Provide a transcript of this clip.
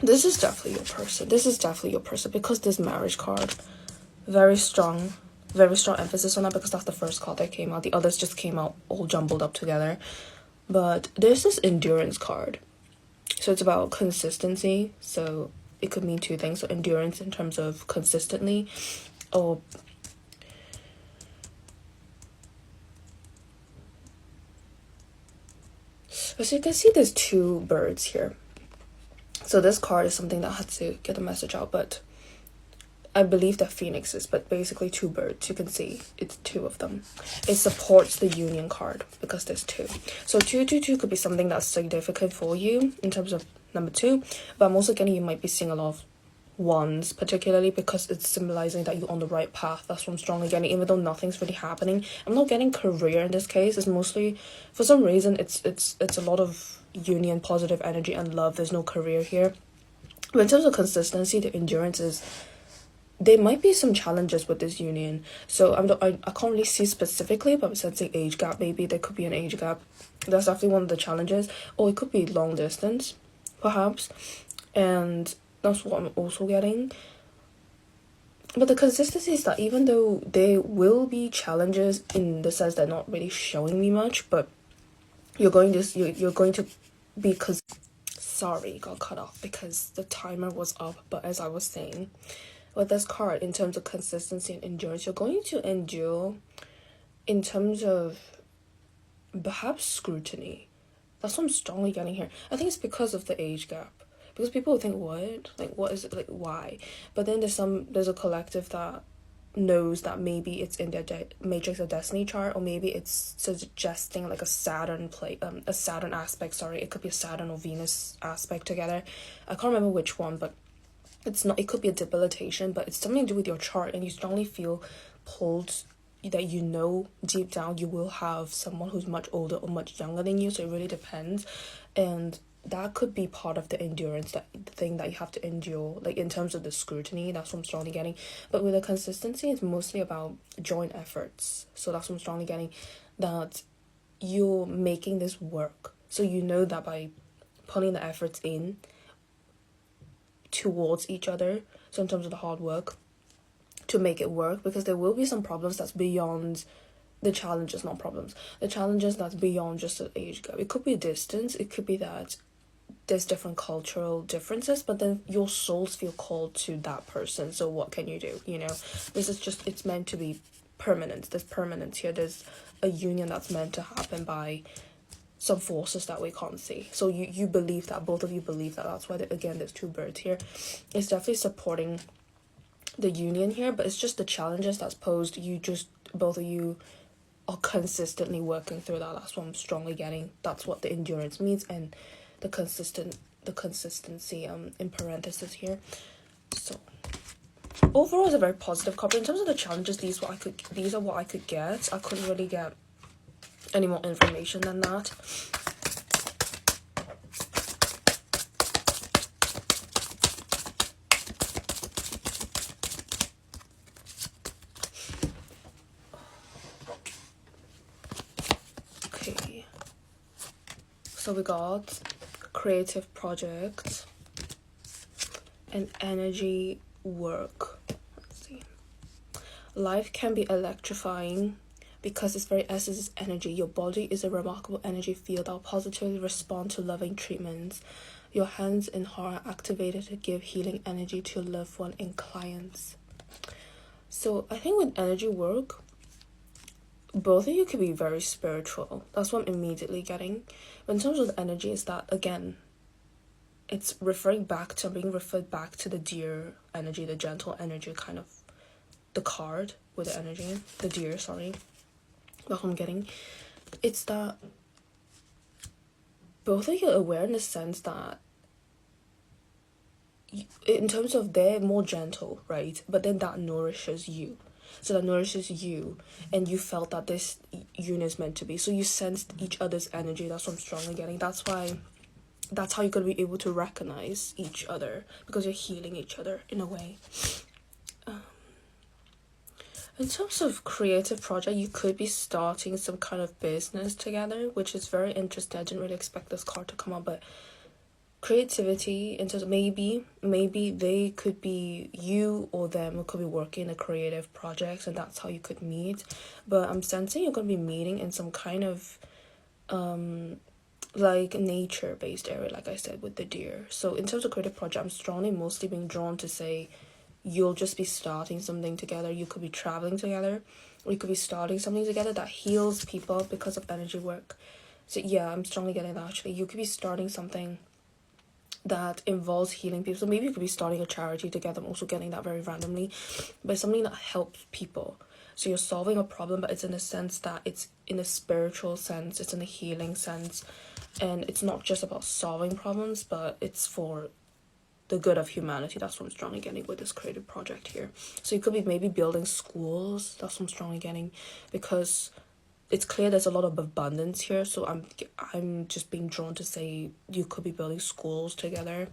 This is definitely your person. This is definitely your person because this marriage card, very strong emphasis on that because that's the first card that came out. The others just came out all jumbled up together. But there's this endurance card. So it's about consistency. So it could mean two things. So endurance in terms of consistently, or as you can see, there's two birds here. So this card is something that had to get the message out, but I believe they're phoenixes, but basically two birds. You can see it's two of them. It supports the union card because there's two. So 222 could be something that's significant for you in terms of number two, but I'm also getting you might be seeing a lot of ones, particularly because it's symbolizing that you're on the right path. That's what I'm strongly getting, even though nothing's really happening. I'm not getting career in this case. It's mostly, for some reason, it's a lot of union, positive energy, and love. There's no career here. But in terms of consistency, the endurance is, there might be some challenges with this union. So I can't really see specifically, but I'm sensing age gap. Maybe there could be an age gap. That's definitely one of the challenges. Or it could be long distance, perhaps. And that's what I'm also getting. But the consistency is that even though there will be challenges in the sense they're not really showing me much, but you're going to be sorry, got cut off because the timer was up. But as I was saying, with this card, in terms of consistency and endurance, you're going to endure in terms of perhaps scrutiny. That's what I'm strongly getting here. I think it's because of the age gap. Because people think, what? Like, what is it? Like, why? But then there's a collective that knows that maybe it's in their matrix of destiny chart, or maybe it's suggesting like a Saturn aspect. Sorry, it could be a Saturn or Venus aspect together. I can't remember which one, but it's not. It could be a debilitation, but it's something to do with your chart, and you strongly feel pulled that you know deep down you will have someone who's much older or much younger than you. So it really depends, and that could be part of the endurance, that thing that you have to endure, like in terms of the scrutiny. That's what I'm strongly getting. But with the consistency, it's mostly about joint efforts. So that's what I'm strongly getting, that you're making this work. So you know that by putting the efforts in towards each other, so in terms of the hard work to make it work, because there will be some problems that's beyond the challenges, not problems, the challenges that's beyond just the age gap. It could be distance, it could be that there's different cultural differences, but then your souls feel called to that person. So what can you do? This is just, it's meant to be permanent. There's permanence here. There's a union that's meant to happen by some forces that we can't see. So you believe that, both of you believe that. That's why again there's two birds here. It's definitely supporting the union here, but it's just the challenges that's posed. Both of you are consistently working through that. That's what I'm strongly getting. That's what the endurance means, and the consistency in parentheses here. So overall, it's a very positive card. In terms of the challenges, these are what I could get. I couldn't really get any more information than that. Okay, so we got creative project and energy work. Let's see. Life can be electrifying because its very essence is energy. Your body is a remarkable energy field that will positively respond to loving treatments. Your hands and heart are activated to give healing energy to your loved one and clients. So I think with energy work, both of you could be very spiritual. That's what I'm immediately getting. But in terms of the energy, is that, again, it's being referred back to the deer energy, the gentle energy, kind of the card with the energy, the deer, sorry. That's what I'm getting. It's that both of you are aware in the sense that in terms of they're more gentle, right? But then that nourishes you. So that nourishes you, and you felt that this union is meant to be. So you sensed each other's energy. That's what I'm strongly getting. That's how you're going to be able to recognize each other, because you're healing each other in a way. In terms of creative project, you could be starting some kind of business together, which is very interesting. I didn't really expect this card to come up, but creativity in terms of maybe they could be, you or them could be working in a creative projects, and that's how you could meet. But I'm sensing you're going to be meeting in some kind of like nature based area, like I said, with the deer. So in terms of creative project, I'm strongly mostly being drawn to say you'll just be starting something together. You could be traveling together, or you could be starting something together that heals people because of energy work. So yeah, I'm strongly getting that. Actually, you could be starting something that involves healing people. So maybe you could be starting a charity together. I'm also getting that very randomly, but it's something that helps people. So you're solving a problem, but it's in a sense that it's in a spiritual sense, it's in a healing sense, and it's not just about solving problems, but it's for the good of humanity. That's what I'm strongly getting with this creative project here. So you could be maybe building schools. That's what I'm strongly getting, because it's clear there's a lot of abundance here. So I'm just being drawn to say you could be building schools together.